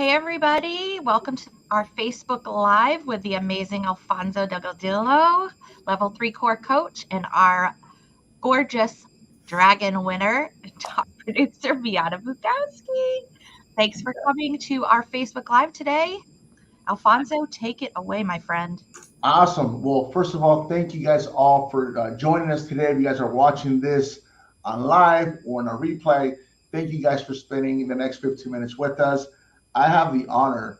Hey everybody, welcome to our Facebook Live with the amazing Alfonso Delgadillo, level 3 core coach, and our gorgeous dragon winner, top producer Beata Bukowski. Thanks for coming to our Facebook Live today. Alfonso, take it away, my friend. Awesome. Well, first of all, thank you guys all for joining us today. If you guys are watching this on live or on a replay, thank you guys for spending the next 15 minutes with us. I have the honor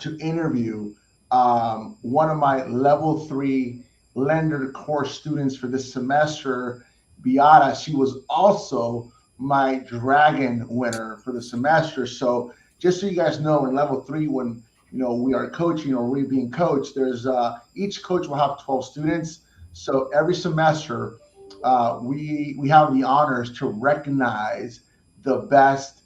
to interview one of my level 3 lender course students for this semester, Beata. She was also my dragon winner for the semester. So just so you guys know, in level 3, when we are coaching or we're being coached, there's each coach will have 12 students. So every semester, we have the honors to recognize the best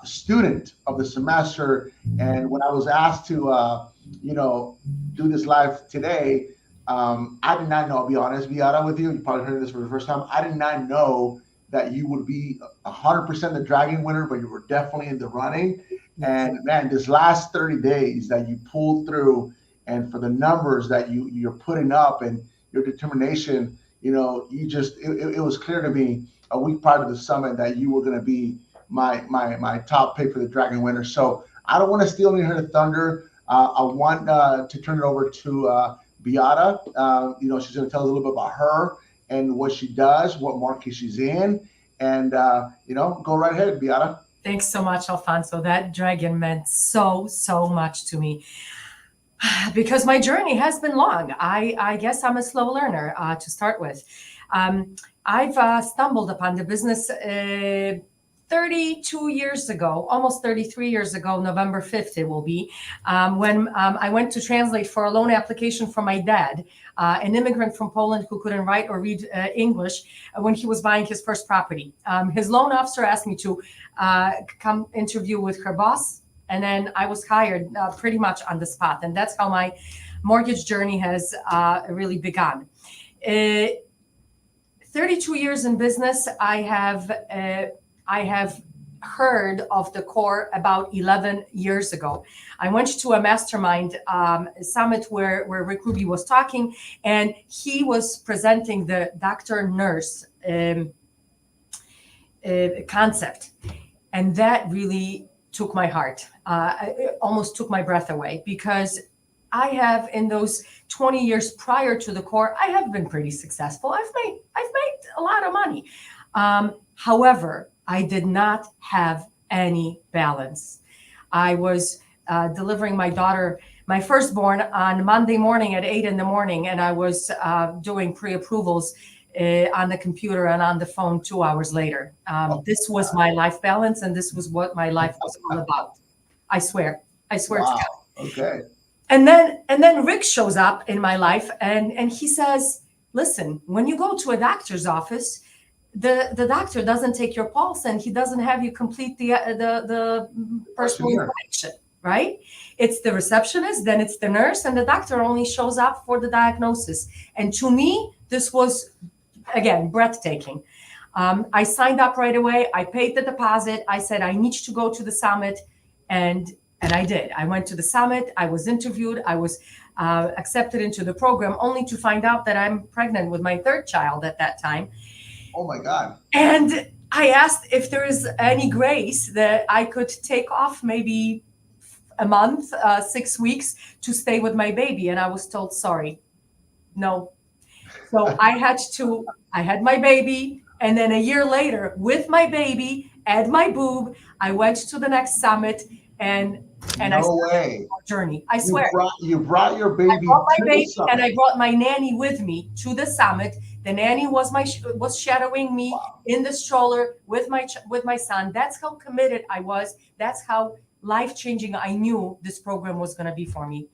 student of the semester. And when I was asked to, do this live today, I did not know, I'll be honest, Beata, with you. You probably heard this for the first time. I did not know that you would be 100% the dragon winner, but you were definitely in the running. And man, this last 30 days that you pulled through, and for the numbers that you're putting up and your determination, it was clear to me a week prior to the summit that you were going to be my top pick for the dragon winner. So I don't want to steal any of her thunder. I want to turn it over to Beata. She's going to tell us a little bit about her and what she does, what market she's in, and go right ahead, Beata. Thanks so much, Alfonso. That dragon meant so much to me because my journey has been long. I guess I'm a slow learner to start with. I've stumbled upon the business 32 years ago, almost 33 years ago, November 5th it will be, when I went to translate for a loan application for my dad, an immigrant from Poland who couldn't write or read English when he was buying his first property. His loan officer asked me to come interview with her boss, and then I was hired pretty much on the spot. And that's how my mortgage journey has really begun. 32 years in business, I have heard of the core about 11 years ago. I went to a mastermind summit where Rick Ruby was talking, and he was presenting the doctor-nurse concept. And that really took my heart. It almost took my breath away, because I have, in those 20 years prior to the core, I have been pretty successful. I've made a lot of money. However, I did not have any balance. I was delivering my daughter, my firstborn, on Monday morning at 8 a.m, and I was doing pre-approvals on the computer and on the phone 2 hours later. This was my life balance, and this was what my life was all about. I swear to God. Okay. And then Rick shows up in my life, and he says, listen, when you go to a doctor's office, the doctor doesn't take your pulse, and he doesn't have you complete the personal information, right? It's the receptionist, then it's the nurse, and the doctor only shows up for the diagnosis. And to me, this was, again, breathtaking. I signed up right away. I paid the deposit. I said, I need to go to the summit. And I did. I went to the summit. I was interviewed. I was accepted into the program, only to find out that I'm pregnant with my third child at that time. Oh my God. And I asked if there is any grace that I could take off, maybe a month, 6 weeks, to stay with my baby. And I was told, sorry, no. So I had my baby. And then a year later, with my baby and my boob, I went to the next summit, and I started my journey. I swear. You brought your baby. I brought my baby, and I brought my nanny with me to the summit. The nanny was shadowing me in the stroller with my son. That's how committed I was. That's how life-changing I knew this program was going to be for me.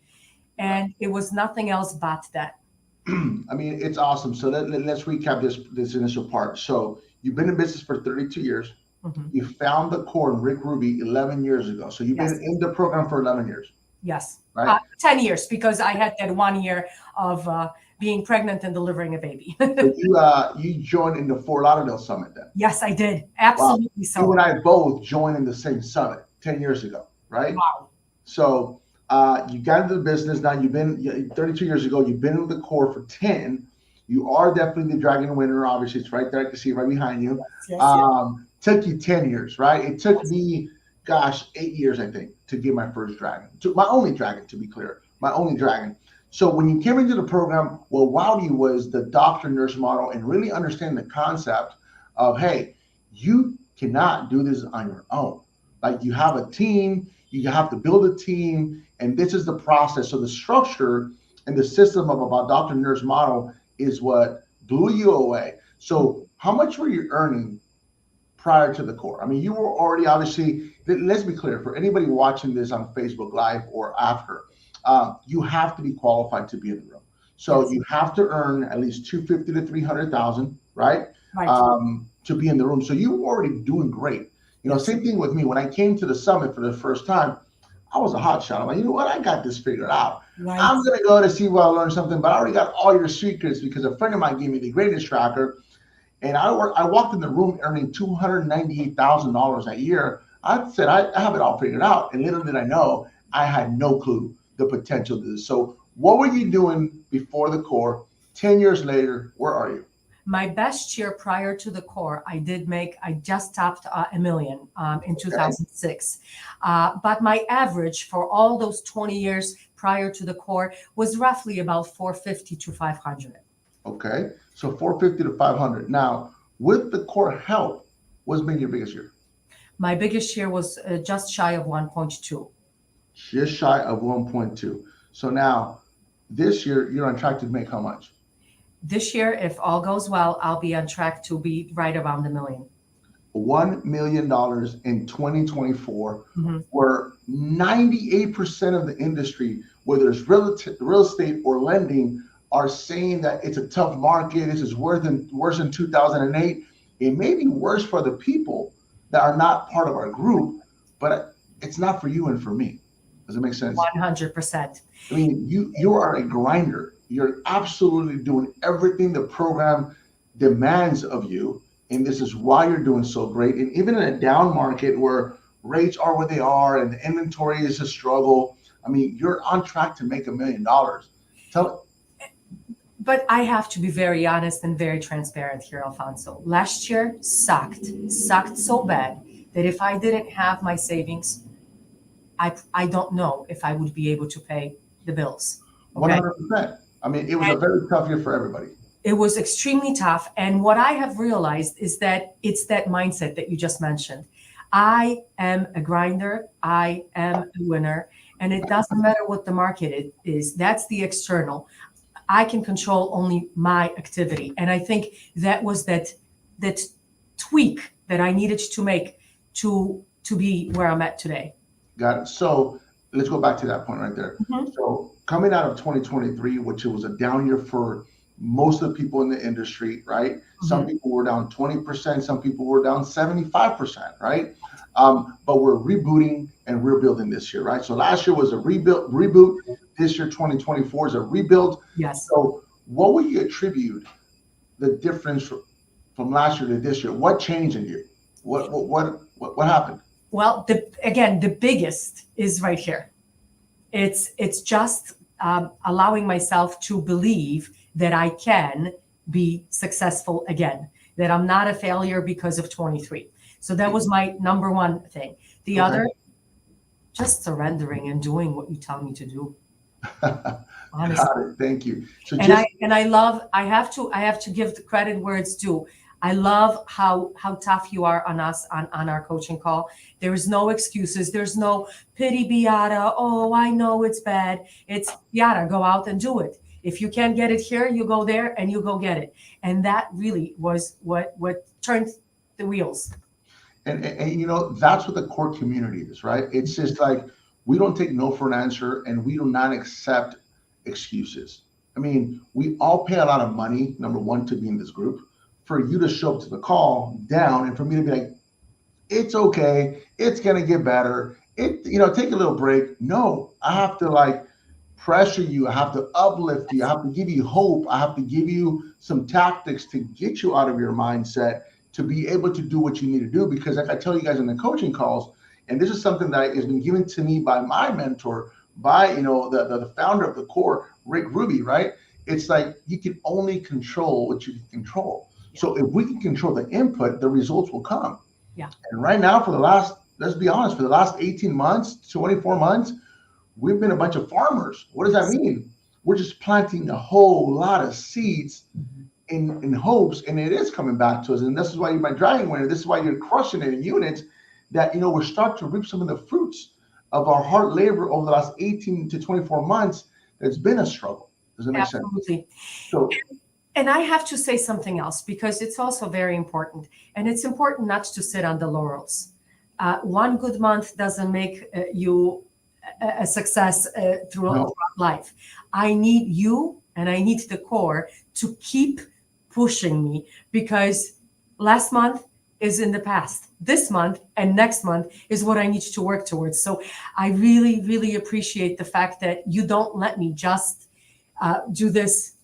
And it was nothing else but that. I mean, it's awesome. So let's recap this initial part. So you've been in business for 32 years. Mm-hmm. You found the core in Rick Ruby 11 years ago. So you've been in the program for 11 years. Yes. Right? 10 years, because I had that 1 year of being pregnant and delivering a baby. So you joined in the Fort Lauderdale Summit then? Yes, I did. Absolutely. Wow. So you and I both joined in the same summit 10 years ago. right? Wow. So you got into the business. Now you've been 32 years ago. You've been in the core for 10. You are definitely the dragon winner. Obviously, it's right there. I can see it right behind you. Yes. Took you 10 years, right? It took me, gosh, 8 years, I think, to get my first dragon. My only dragon, to be clear, my only dragon. So when you came into the program, what wowed you was the doctor nurse model and really understand the concept of, hey, you cannot do this on your own. Like you have a team, you have to build a team, and this is the process. So the structure and the system of about doctor nurse model is what blew you away. So how much were you earning prior to the core? I mean, you were already obviously, let's be clear, for anybody watching this on Facebook Live or after, you have to be qualified to be in the room. So Yes. you have to earn at least 250 to 300,000, right? Right. To be in the room. So you were already doing great. Yes. Same thing with me. When I came to the summit for the first time, I was a hot shot. I'm like, you know what? I got this figured out. Right. I'm going to go to see where I learn something, but I already got all your secrets because a friend of mine gave me the greatest tracker. And I walked in the room earning $298,000 a year. I said, I have it all figured out. And little did I know, I had no clue the potential of this. So what were you doing before the core? 10 years later, where are you? My best year prior to the core, I just topped $1 million in 2006. But my average for all those 20 years prior to the core was roughly about 450 to 500. Okay. So 450 to 500. Now, with the core help, what's been your biggest year? My biggest year was just shy of 1.2. Just shy of 1.2. So now, this year, you're on track to make how much? This year, if all goes well, I'll be on track to be right around $1 million. $1 million in 2024, Mm-hmm. where 98% of the industry, whether it's real estate or lending, are saying that it's a tough market. This is worse than 2008. It may be worse for the people that are not part of our group, but it's not for you and for me. Does it make sense? 100%. I mean, you are a grinder. You're absolutely doing everything the program demands of you. And this is why you're doing so great. And even in a down market where rates are what they are and the inventory is a struggle, I mean, you're on track to make $1 million. But I have to be very honest and very transparent here, Alfonso. Last year sucked so bad that if I didn't have my savings, I don't know if I would be able to pay the bills. Okay? 100%. I mean, it was a very tough year for everybody. It was extremely tough. And what I have realized is that it's that mindset that you just mentioned. I am a grinder. I am a winner. And it doesn't matter what the market is. That's the external. I can control only my activity. And I think that was that tweak that I needed to make to be where I'm at today. Got it. So let's go back to that point right there. Mm-hmm. So coming out of 2023, which it was a down year for most of the people in the industry, right? Mm-hmm. Some people were down 20%, some people were down 75%, right? But we're rebooting and rebuilding this year, right? So last year was a reboot. This year, 2024 is a rebuild. Yes. So what would you attribute the difference from last year to this year? What changed in you? What happened? Well, the biggest is right here. It's just allowing myself to believe that I can be successful again, that I'm not a failure because of 23. So that was my number one thing. The other, just surrendering and doing what you tell me to do. Honestly. Got it. Thank you. So I have to give the credit where it's due. I love how tough you are on us on our coaching call. There is no excuses. There's no pity, Beata. Oh, I know it's bad. It's Beata, go out and do it. If you can't get it here, you go there and you go get it. And that really was what turned the wheels. And that's what the core community is, right? It's just like, we don't take no for an answer, and we do not accept excuses. I mean, we all pay a lot of money, number one, to be in this group. For you to show up to the call down, and for me to be like, it's okay, it's gonna get better. Take a little break. No, I have to pressure you. I have to uplift you. I have to give you hope. I have to give you some tactics to get you out of your mindset to be able to do what you need to do. Because like I tell you guys in the coaching calls, And this is something that has been given to me by my mentor, by the founder of the core, Rick Ruby, right? It's like you can only control what you can control. Yeah. So if we can control the input, the results will come. Yeah. And right now, let's be honest, for the last 18 months, 24 months, we've been a bunch of farmers. What does that mean? We're just planting a whole lot of seeds in hopes, and it is coming back to us. And this is why you're my dragon winner. This is why you're crushing it in units, that we're starting to reap some of the fruits of our hard labor over the last 18 to 24 months. That's been a struggle. Does that make sense? Absolutely. So, and I have to say something else, because it's also very important. And it's important not to sit on the laurels. One good month doesn't make you a success throughout life. I need you and I need the core to keep pushing me, because last month is in the past. This month and next month is what I need to work towards. So I really, really appreciate the fact that you don't let me just do this.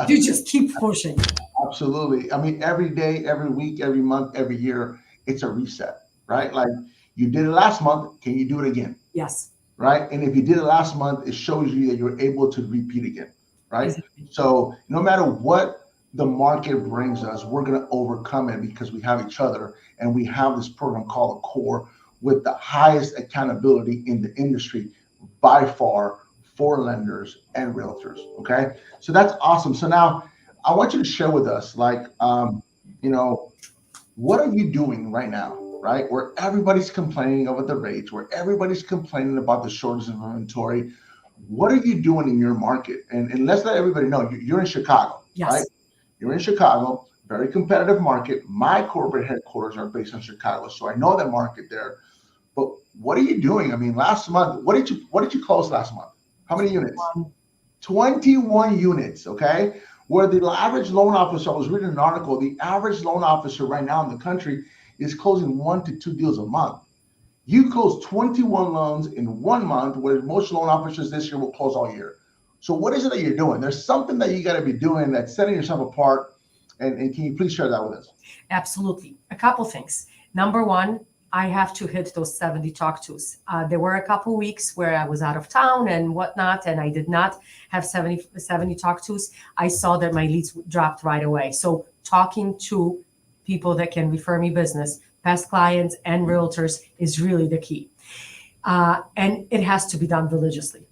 You just keep pushing. Absolutely. I mean, every day, every week, every month, every year, it's a reset, right? Like, you did it last month, can you do it again? Yes. Right? And if you did it last month, it shows you that you're able to repeat again, right? Exactly. So no matter what the market brings us, we're going to overcome it, because we have each other, and we have this program called the Core, with the highest accountability in the industry by far for lenders and realtors. Okay, so that's awesome. So now I want you to share with us, like, what are you doing right now, right? Where everybody's complaining about the rates, where everybody's complaining about the shortage of inventory. What are you doing in your market? And let's let everybody know you're in Chicago, Yes. right? You're in Chicago, very competitive market. My corporate headquarters are based in Chicago, so I know the market there. But what are you doing? I mean, last month, what did you close last month? How many units? 21 units, okay? Where the average loan officer, I was reading an article, the average loan officer right now in the country is closing 1 to 2 deals a month. You close 21 loans in 1 month, where most loan officers this year will close all year. So what is it that you're doing? There's something that you got to be doing that's setting yourself apart. And can you please share that with us? Absolutely. A couple things. Number one, I have to hit those 70 talk tos. There were a couple weeks where I was out of town and whatnot, and I did not have 70 talk tos. I saw that my leads dropped right away. So talking to people that can refer me business, past clients and realtors, is really the key. And it has to be done religiously.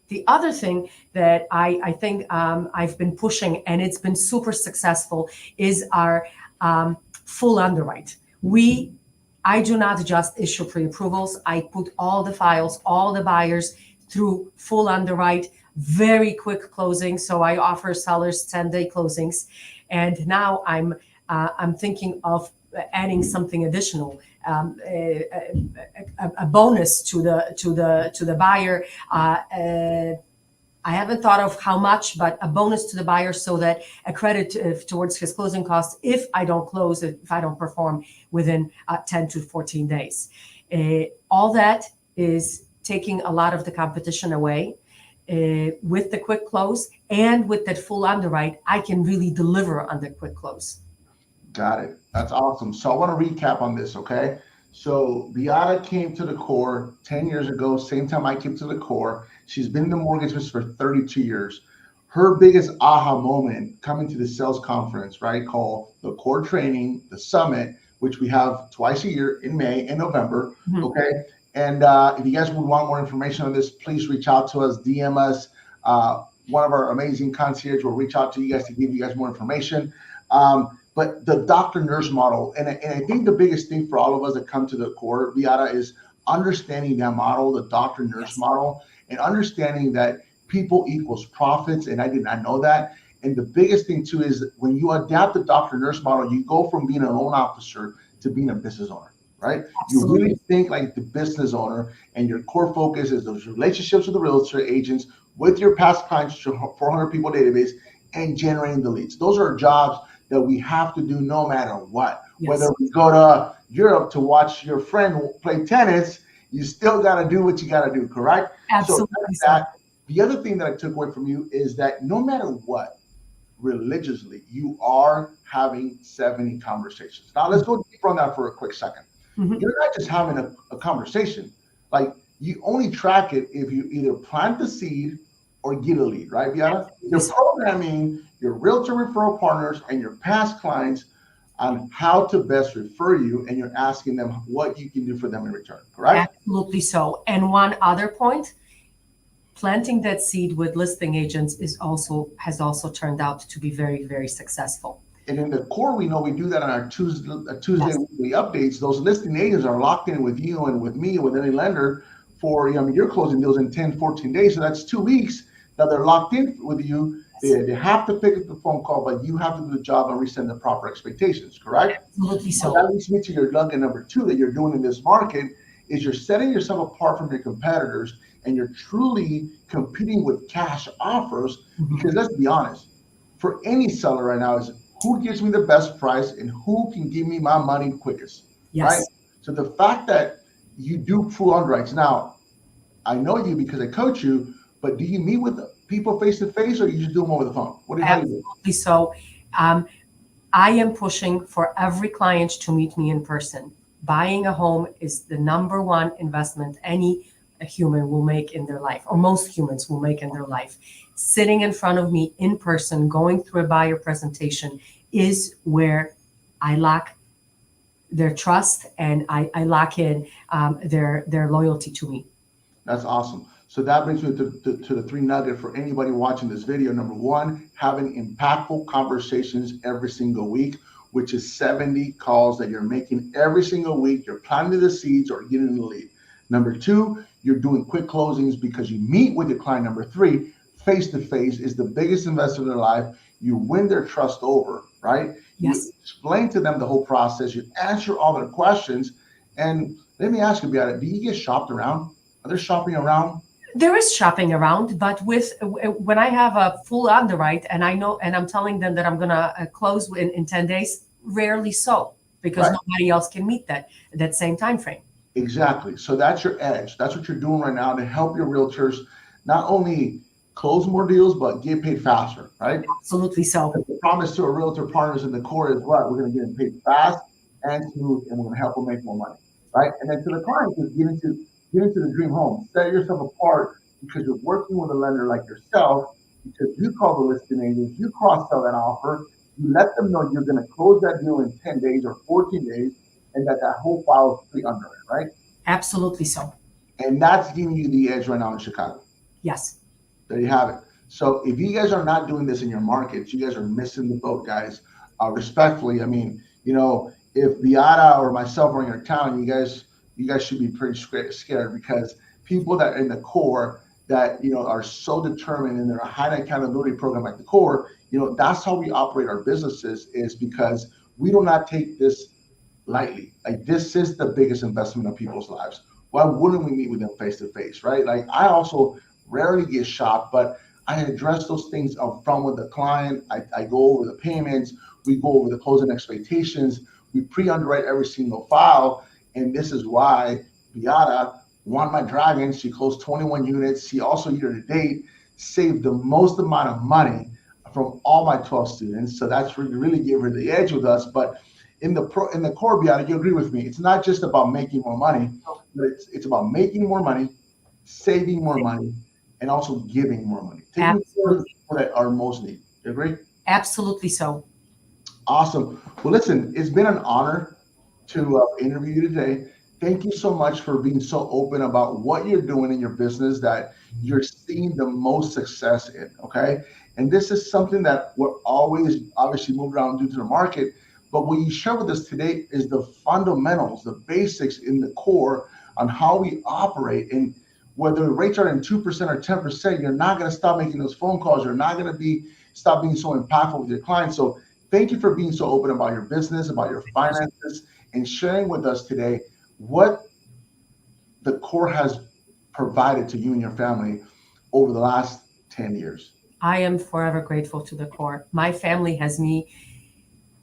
The other thing that I think I've been pushing, and it's been super successful, is our full underwrite. I do not just issue pre-approvals. I put all the files, all the buyers through full underwrite, very quick closing. So I offer sellers 10-day closings. And now I'm thinking of adding something additional, a bonus to the buyer. I haven't thought of how much, but a bonus to the buyer, so that a credit towards his closing costs if I don't close, if I don't perform within 10 to 14 days. All that is taking a lot of the competition away. With the quick close and with that full underwrite, I can really deliver on the quick close. Got it. That's awesome. So I want to recap on this, okay? So Beata came to the Core 10 years ago, same time I came to the Core. She's been in the mortgage business for 32 years. Her biggest aha moment coming to the sales conference, right, called the Core Training, the Summit, which we have twice a year in May and November, okay? And if you guys would want more information on this, please reach out to us, DM us. One of our amazing concierge will reach out to you guys to give you guys more information. But the doctor-nurse model, and I think the biggest thing for all of us that come to the Core, Beata, is understanding that model, the doctor-nurse model, and understanding that people equals profits. And I did not know that. And the biggest thing too is when you adapt the doctor-nurse model, you go from being a loan officer to being a business owner, right? Absolutely. You really think like the business owner, and your core focus is those relationships with the realtor agents, with your past clients, your 400 people database, and generating the leads. Those are jobs that we have to do no matter what. Yes. Whether we go to Europe to watch your friend play tennis, you still got to do what you got to do, correct? Absolutely. So the other thing that I took away from you is that no matter what, religiously, you are having 70 conversations. Now let's go deeper on that for a quick second. You're not just having a conversation. Like, you only track it if you either plant the seed or get a lead, right, Beata? You're programming your realtor referral partners and your past clients on how to best refer you, and you're asking them what you can do for them in return, correct? Absolutely so. And one other point, planting that seed with listing agents has also turned out to be very, very successful. And in the core, we know we do that on our Tuesday Yes. weekly updates. Those listing agents are locked in with you and with me and with any lender for, you're closing deals in 10, 14 days. So that's 2 weeks that they're locked in with you. They have to pick up the phone call, but you have to do the job and resend the proper expectations, correct? Absolutely so. So that leads me to your nugget number 2 that you're doing in this market is you're setting yourself apart from your competitors, and you're truly competing with cash offers. Because let's be honest, for any seller right now is who gives me the best price and who can give me my money quickest, right? So the fact that you do full underwrites. Now, I know you because I coach you, but do you meet with people face to face, or you just do them over the phone? What do you do? Absolutely so. I am pushing for every client to meet me in person. Buying a home is the number one investment any human will make in their life, or most humans will make in their life. Sitting in front of me in person, going through a buyer presentation is where I lock their trust, and I lock in their loyalty to me. That's awesome. So that brings me to the 3 nuggets for anybody watching this video. Number 1, having impactful conversations every single week, which is 70 calls that you're making every single week. You're planting the seeds or getting the lead. Number 2, you're doing quick closings because you meet with your client. Number 3, face-to-face is the biggest investment in their life. You win their trust over, right? Yes. You explain to them the whole process. You answer all their questions. And let me ask you about it. Do you get shopped around? Are there shopping around? There is shopping around, but when I have a full underwrite and I know, and I'm telling them that I'm going to close in 10 days, rarely so, because nobody else can meet that same time frame. Exactly. So that's your edge. That's what you're doing right now to help your realtors not only close more deals, but get paid faster, right? Absolutely so. The promise to our realtor partners in the core is what? We're going to get them paid fast and smooth, and we're going to help them make more money, right? And then to the clients is get into the dream home. Set yourself apart because you're working with a lender like yourself, because you call the listing agents, you cross-sell that offer, you let them know you're going to close that deal in 10 days or 14 days, and that whole file is free under it, right? Absolutely so. And that's giving you the edge right now in Chicago. Yes. There you have it. So if you guys are not doing this in your markets, you guys are missing the boat, guys. Respectfully, I mean, if Beata or myself are in your town, you guys should be pretty scared, because people that are in the core that are so determined, and they're a high accountability program like the core, that's how we operate our businesses, is because we do not take this lightly. Like, this is the biggest investment of people's lives. Why wouldn't we meet with them face to face, right? Like, I also rarely get shopped, but I address those things up front with the client. I go over the payments, we go over the closing expectations, we pre-underwrite every single file. And this is why Beata won my Dragon. She closed 21 units. She also, year to date, saved the most amount of money from all my 12 students. So that's really gave her the edge with us. But in the core, Beata, you agree with me. It's not just about making more money, but it's about making more money, saving more money, and also giving more money. Taking people that are most need. You agree? Absolutely so. Awesome. Well, listen, it's been an honor to interview you today. Thank you so much for being so open about what you're doing in your business that you're seeing the most success in, okay? And this is something that we're always obviously moving around due to the market, but what you share with us today is the fundamentals, the basics in the core on how we operate. And whether the rates are in 2% or 10%, you're not going to stop making those phone calls. You're not going to stop being so impactful with your clients. So thank you for being so open about your business, about your finances, and sharing with us today what the core has provided to you and your family over the last 10 years. I am forever grateful to the core. My family has me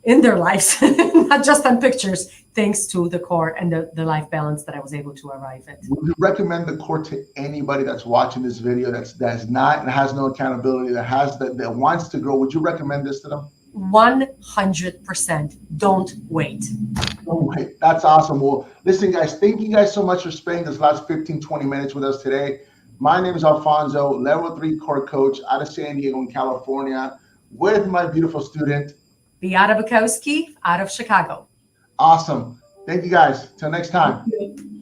in their lives, not just on pictures, thanks to the core and the life balance that I was able to arrive at. Would you recommend the core to anybody that's watching this video that's not and has no accountability, that wants to grow? Would you recommend this to them? 100%. Don't wait. Oh, wait, that's awesome. Well, listen, guys, thank you guys so much for spending this last 15, 20 minutes with us today. My name is Alfonso, level 3 core coach out of San Diego in California, with my beautiful student, Beata Bukowski out of Chicago. Awesome. Thank you guys. Till next time. Thank you.